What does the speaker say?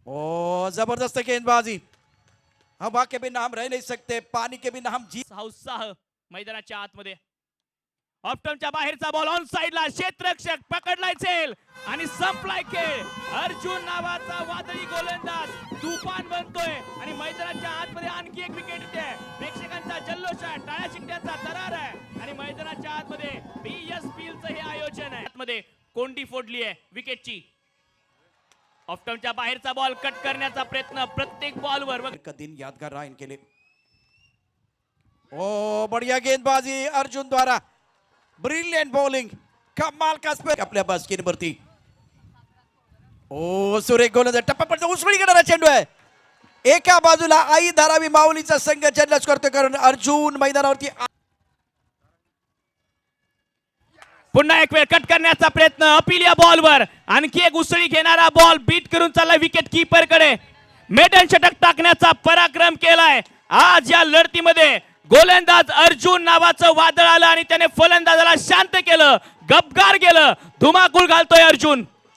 ओ जबरदस्त गेंदबाजी। हवा के बिना हम रह नहीं सकते, पानी के बिना हम जी। उत्साह मैदानाच्या आतमध्ये ऑप्टमच्या बाहेरचा बॉल ऑन साइडला, क्षेत्ररक्षक पकडलाय चेल आणि संपलाय खेळ। अर्जुन नावाचा वादळी गोलंदाज तुफान बनतोय आणि मैदानाच्या आतमध्ये आणखी एक विकेट येते। प्रेक्षकांचा जल्लोष आहे, टाळ्या शिट्ट्यांचा दरार आहे आणि मैदानाच्या आतमध्ये बीएसपीएलचं हे आयोजन आहे। आतमध्ये कोंडी फोडली आहे विकेटची। ऑप्टमच्या बाहेरचा बॉल कट करण्याचा प्रयत्न प्रत्येक बॉलवर का दिन यादगार रहा इनके लिए। ओ बढ़िया गेंदबाजी अर्जुन द्वारा, ब्रिलियंट बॉलिंग, कमाल का स्पेल आपल्या बास्केटवरती। ओ सुरेख गोलंदाज टप्पा पडतो, उसळी घेणारा चेंडू आहे। एका बाजूला आई धारावी माऊलीचा संघ जल्लोष करतो, कारण अर्जुन मैदानावरती पुन्हा एक वेळ कट करण्याचा प्रयत्न, अपील या बॉलवर आणखी एक उसळी घेणारा बॉल बीट करून चालला विकेट कीपर कडे। मेडन षटक टाकण्याचा पराक्रम केलाय आज या लढतीमध्ये। गोलंदाज अर्जुन नावाचं वादळ आलं आणि त्याने फलंदाजाला शांत केलं, गपगार केलं, धुमाकूळ घालतोय अर्जुन।